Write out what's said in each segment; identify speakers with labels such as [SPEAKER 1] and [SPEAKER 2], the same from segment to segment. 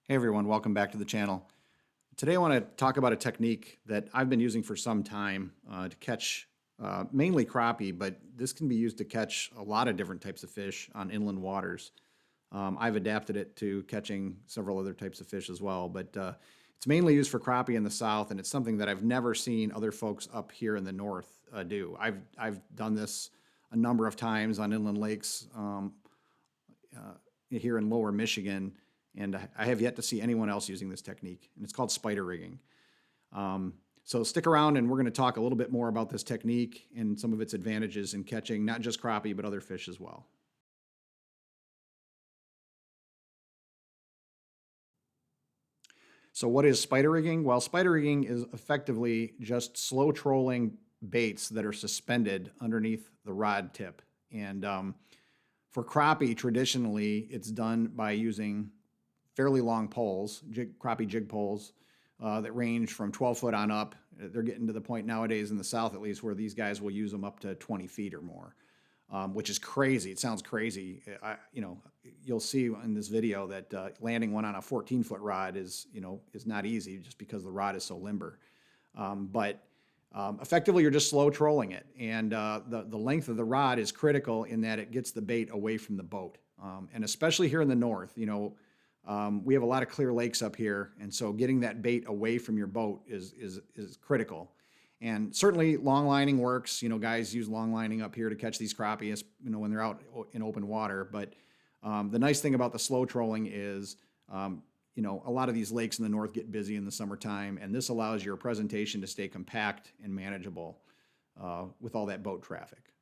[SPEAKER 1] Hey everyone, welcome back to the channel. Today I want to talk about a technique that I've been using for some time to catch mainly crappie, but this can be used to catch a lot of different types of fish on inland waters. I've adapted it to catching several other types of fish as well, but it's mainly used for crappie in the south, and it's something that I've never seen other folks up here in the north do. I've done this a number of times on inland lakes here in lower Michigan, and I have yet to see anyone else using this technique, and it's called spider rigging. So stick around, and we're going to talk a little bit more about this technique and some of its advantages in catching not just crappie, but other fish as well. So what is spider rigging? Well, spider rigging is effectively just slow trolling baits that are suspended underneath the rod tip. And for crappie, traditionally, it's done by using fairly long poles, crappie jig poles, that range from 12 foot on up. They're getting to the point nowadays in the South, at least, where these guys will use them up to 20 feet or more, which is crazy. It sounds crazy. You'll see in this video that landing one on a 14-foot rod is not easy just because the rod is so limber. But effectively, you're just slow trolling it, and the length of the rod is critical in that it gets the bait away from the boat, and especially here in the north, we have a lot of clear lakes up here, and so getting that bait away from your boat is critical. And certainly long lining works. Guys use long lining up here to catch these crappie, when they're out in open water. But the nice thing about the slow trolling is, a lot of these lakes in the north get busy in the summertime, and this allows your presentation to stay compact and manageable with all that boat traffic.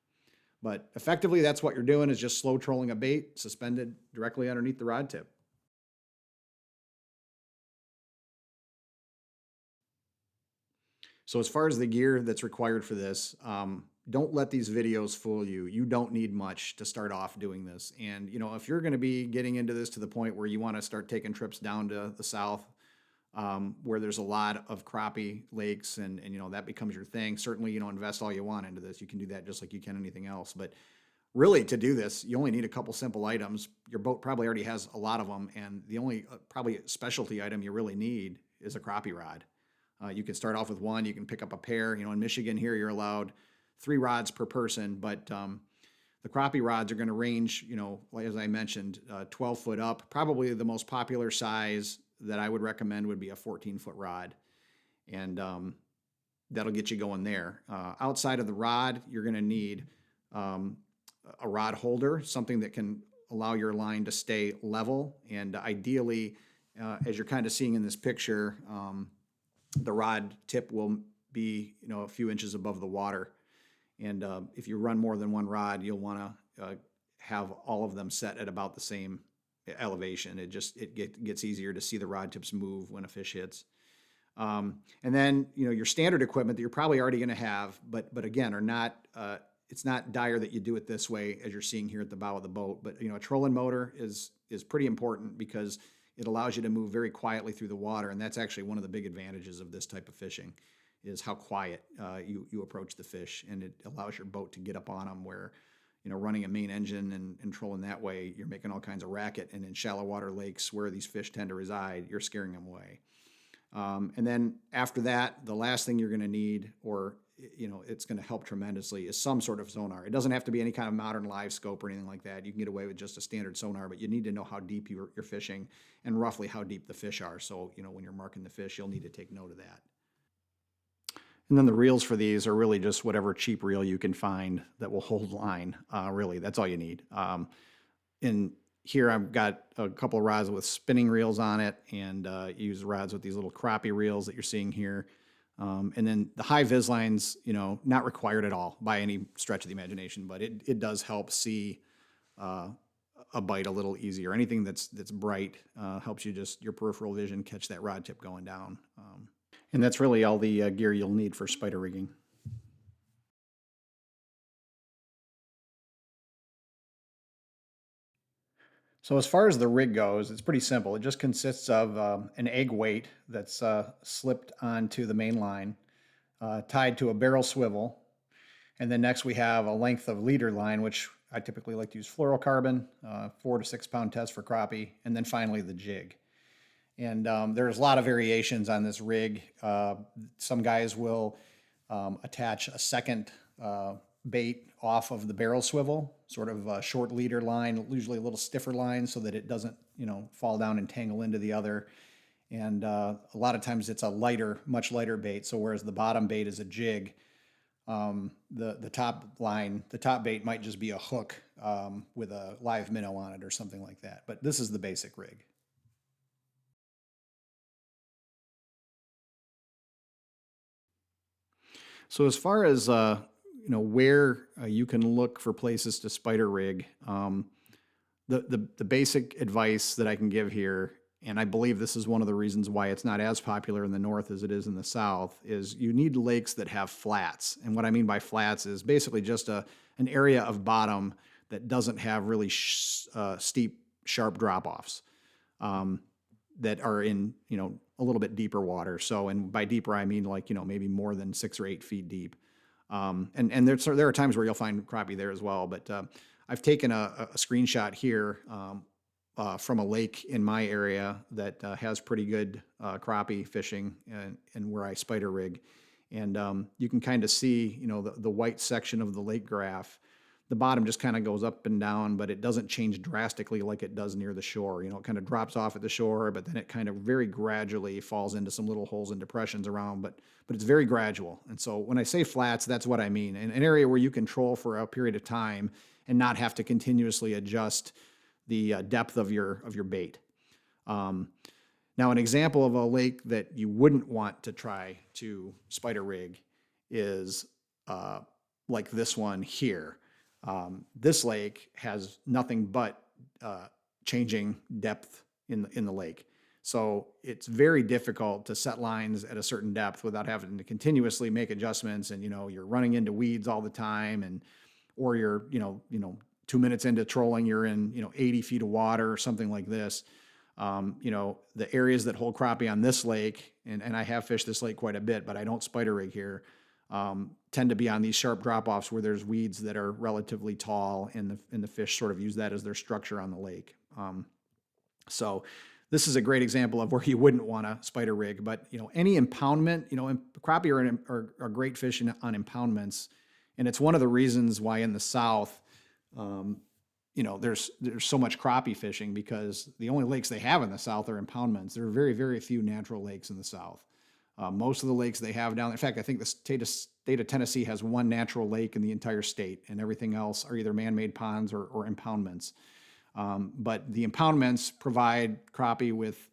[SPEAKER 1] But effectively, that's what you're doing, is just slow trolling a bait suspended directly underneath the rod tip. So as far as the gear that's required for this, don't let these videos fool you. You don't need much to start off doing this. And, if you're going to be getting into this to the point where you want to start taking trips down to the south, where there's a lot of crappie lakes and that becomes your thing, certainly, invest all you want into this. You can do that just like you can anything else. But really, to do this, you only need a couple simple items. Your boat probably already has a lot of them. And the only probably specialty item you really need is a crappie rod. You can start off with one. You can pick up a pair. In Michigan here, you're allowed 3 rods per person, but the crappie rods are going to range, like as I mentioned, 12 foot up. Probably the most popular size that I would recommend would be a 14-foot rod, and that'll get you going there. Outside of the rod, you're going to need a rod holder, something that can allow your line to stay level, and ideally, as you're kind of seeing in this picture, the rod tip will be, a few inches above the water. And if you run more than one rod, you'll want to have all of them set at about the same elevation. It gets easier to see the rod tips move when a fish hits. And then, your standard equipment that you're probably already going to have, but again, are not, it's not dire that you do it this way as you're seeing here at the bow of the boat. But, a trolling motor is pretty important because it allows you to move very quietly through the water, and that's actually one of the big advantages of this type of fishing, is how quiet you approach the fish, and it allows your boat to get up on them where, running a main engine and trolling that way, you're making all kinds of racket, and in shallow water lakes where these fish tend to reside, you're scaring them away. And then after that, the last thing you're going to need, or it's going to help tremendously, is some sort of sonar. It doesn't have to be any kind of modern live scope or anything like that. You can get away with just a standard sonar, but you need to know how deep you're fishing and roughly how deep the fish are. So, when you're marking the fish, you'll need to take note of that. And then the reels for these are really just whatever cheap reel you can find that will hold line. Really, that's all you need. In here, I've got a couple of rods with spinning reels on it, and use rods with these little crappie reels that you're seeing here. And then the high vis lines, not required at all by any stretch of the imagination, but it does help see a bite a little easier. Anything that's bright helps you your peripheral vision catch that rod tip going down. And that's really all the gear you'll need for spider rigging. So as far as the rig goes, it's pretty simple. It just consists of an egg weight that's slipped onto the main line, tied to a barrel swivel. And then next we have a length of leader line, which I typically like to use fluorocarbon, 4 to 6 pound test for crappie, and then finally the jig. And there's a lot of variations on this rig. Some guys will attach a second bait off of the barrel swivel, sort of a short leader line, usually a little stiffer line so that it doesn't, fall down and tangle into the other. And a lot of times it's a lighter, much lighter bait. So whereas the bottom bait is a jig, the top bait might just be a hook with a live minnow on it or something like that. But this is the basic rig. So as far as where you can look for places to spider rig, the basic advice that I can give here, and I believe this is one of the reasons why it's not as popular in the north as it is in the south, is you need lakes that have flats. And what I mean by flats is basically just an area of bottom that doesn't have really steep, sharp drop-offs that are in, a little bit deeper water. So, and by deeper, I mean like, maybe more than 6 or 8 feet deep. And there are times where you'll find crappie there as well. But I've taken a screenshot here from a lake in my area that has pretty good crappie fishing and where I spider rig. And you can kind of see, the white section of the lake graph. The bottom just kind of goes up and down, but it doesn't change drastically like it does near the shore. It kind of drops off at the shore, but then it kind of very gradually falls into some little holes and depressions around, but it's very gradual. And so when I say flats, that's what I mean. An area where you control for a period of time and not have to continuously adjust the depth of your bait. Now, an example of a lake that you wouldn't want to try to spider rig is like this one here. This lake has nothing but changing depth in the lake. So it's very difficult to set lines at a certain depth without having to continuously make adjustments. And, you're running into weeds all the time, or you're, 2 minutes into trolling, you're in, 80 feet of water or something like this. The areas that hold crappie on this lake, and I have fished this lake quite a bit, but I don't spider rig here, tend to be on these sharp drop-offs where there's weeds that are relatively tall, and the fish sort of use that as their structure on the lake. So this is a great example of where you wouldn't want to spider rig, but any impoundment, crappie are great fish on impoundments, and it's one of the reasons why in the South, there's so much crappie fishing, because the only lakes they have in the South are impoundments. There are very, very few natural lakes in the South. Most of the lakes they have down there, in fact, I think the state of Tennessee has one natural lake in the entire state, and everything else are either man-made ponds or impoundments. But the impoundments provide crappie with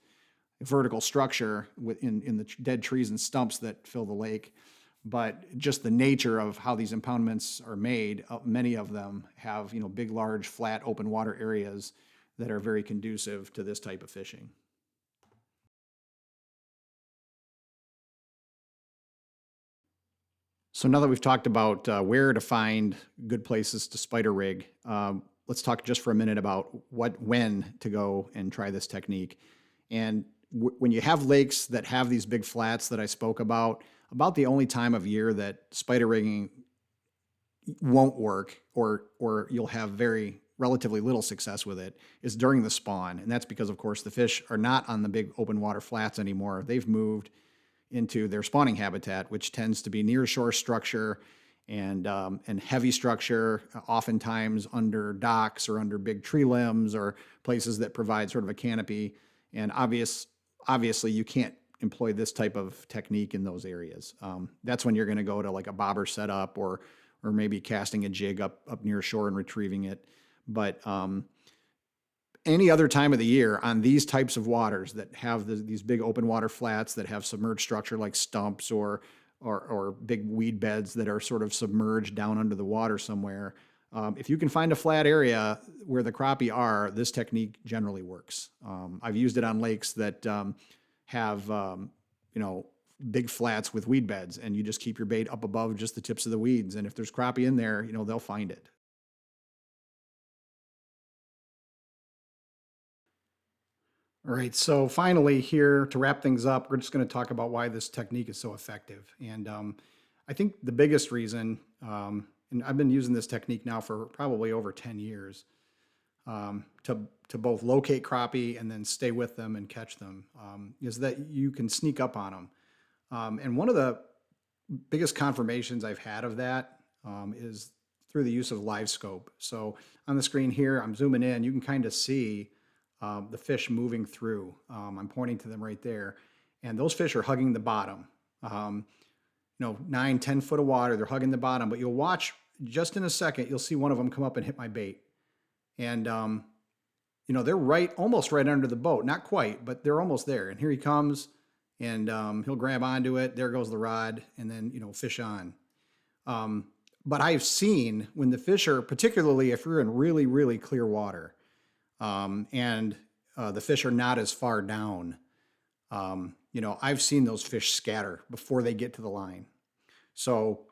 [SPEAKER 1] vertical structure in the dead trees and stumps that fill the lake. But just the nature of how these impoundments are made, many of them have big, large, flat, open water areas that are very conducive to this type of fishing. So now that we've talked about where to find good places to spider rig, let's talk just for a minute about when to go and try this technique. And when you have lakes that have these big flats that I spoke about the only time of year that spider rigging won't work, or you'll have very relatively little success with it, is during the spawn. And that's because, of course, the fish are not on the big open water flats anymore. They've moved into their spawning habitat, which tends to be near shore structure and heavy structure, oftentimes under docks or under big tree limbs or places that provide sort of a canopy. And obviously, you can't employ this type of technique in those areas. That's when you're going to go to like a bobber setup, or maybe casting a jig up near shore and retrieving it. But any other time of the year on these types of waters that have these big open water flats that have submerged structure like stumps or big weed beds that are sort of submerged down under the water somewhere, if you can find a flat area where the crappie are, this technique generally works. I've used it on lakes that have big flats with weed beds, and you just keep your bait up above just the tips of the weeds, and if there's crappie in there, they'll find it. All right, so finally here to wrap things up, we're just going to talk about why this technique is so effective. And I think the biggest reason, and I've been using this technique now for probably over 10 years, to both locate crappie and then stay with them and catch them, is that you can sneak up on them. And one of the biggest confirmations I've had of that is through the use of live scope. So on the screen here, I'm zooming in, you can kind of see the fish moving through. I'm pointing to them right there. And those fish are hugging the bottom. 9, 10 foot of water, they're hugging the bottom, but you'll watch just in a second, you'll see one of them come up and hit my bait. And, they're almost right under the boat. Not quite, but they're almost there. And here he comes, and he'll grab onto it. There goes the rod, and then, fish on. But I've seen when the fish are, particularly if you're in really, really clear water, and the fish are not as far down, I've seen those fish scatter before they get to the line. So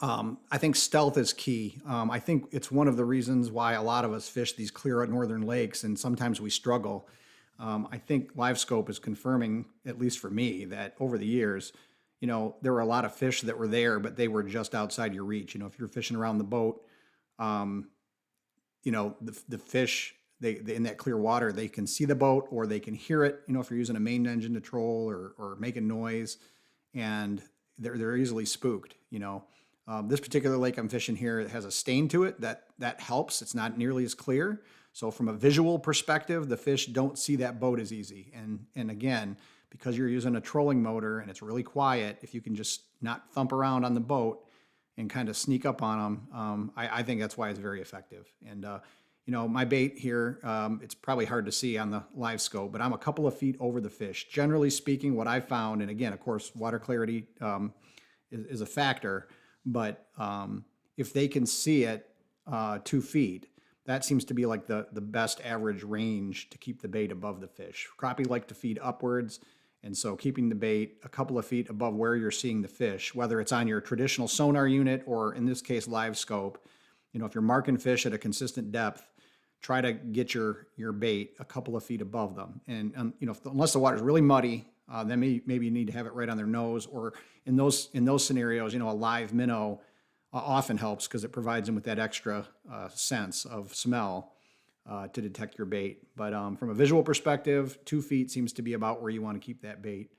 [SPEAKER 1] I think stealth is key. I think it's one of the reasons why a lot of us fish these clear northern lakes, and sometimes we struggle. I think live scope is confirming, at least for me, that over the years, there were a lot of fish that were there, but they were just outside your reach. If you're fishing around the boat, the fish, they in that clear water, they can see the boat or they can hear it, if you're using a main engine to troll or making noise, and they're easily spooked. This particular lake I'm fishing here, it has a stain to it that helps. It's not nearly as clear. So from a visual perspective, the fish don't see that boat as easy. And again, because you're using a trolling motor and it's really quiet, if you can just not thump around on the boat and kind of sneak up on them, I think that's why it's very effective. And my bait here, it's probably hard to see on the live scope, but I'm a couple of feet over the fish. Generally speaking, what I found, and again, of course, water clarity is a factor, but if they can see it 2 feet, that seems to be like the best average range to keep the bait above the fish. Crappie like to feed upwards, and so keeping the bait a couple of feet above where you're seeing the fish, whether it's on your traditional sonar unit or in this case live scope, if you're marking fish at a consistent depth, try to get your bait a couple of feet above them. And unless the water's really muddy, then maybe you need to have it right on their nose, or in those scenarios, a live minnow often helps because it provides them with that extra sense of smell to detect your bait. But from a visual perspective, 2 feet seems to be about where you want to keep that bait.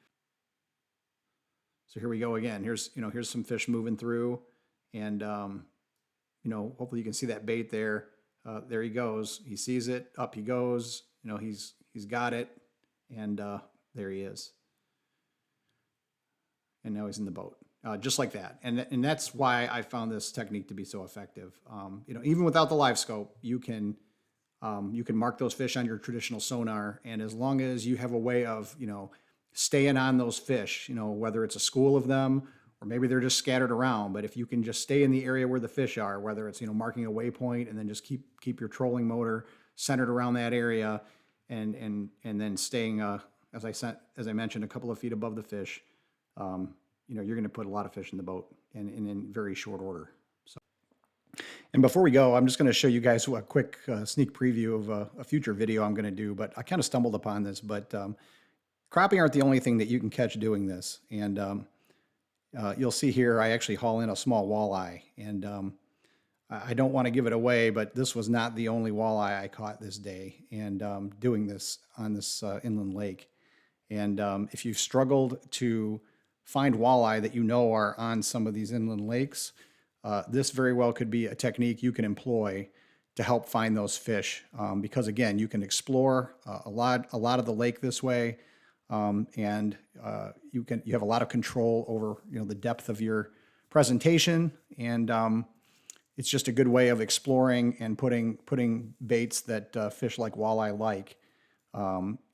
[SPEAKER 1] So here we go again. Here's some fish moving through, and hopefully you can see that bait there. There he goes. He sees it. Up he goes. He's got it, and there he is. And now he's in the boat. Just like that. And that's why I found this technique to be so effective. Even without the live scope, you can mark those fish on your traditional sonar, and as long as you have a way of, staying on those fish, whether it's a school of them or maybe they're just scattered around, but if you can just stay in the area where the fish are, whether it's, marking a waypoint and then just keep your trolling motor centered around that area, and then staying, as I mentioned, a couple of feet above the fish, you're going to put a lot of fish in the boat and in very short order. So, and before we go, I'm just going to show you guys a quick sneak preview of a future video I'm going to do, but I kind of stumbled upon this, but crappie aren't the only thing that you can catch doing this. And you'll see here, I actually haul in a small walleye, and I don't want to give it away, but this was not the only walleye I caught this day, and doing this on this inland lake. And if you've struggled to find walleye that are on some of these inland lakes, this very well could be a technique you can employ to help find those fish, because again, you can explore a lot of the lake this way, and you have a lot of control over the depth of your presentation, and it's just a good way of exploring and putting baits that fish like walleye like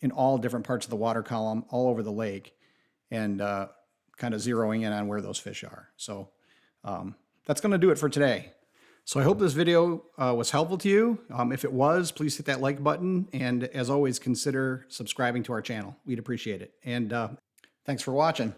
[SPEAKER 1] in all different parts of the water column all over the lake, and kind of zeroing in on where those fish are. So that's going to do it for today. So I hope this video was helpful to you. If it was, please hit that like button. And as always, consider subscribing to our channel. We'd appreciate it. And thanks for watching.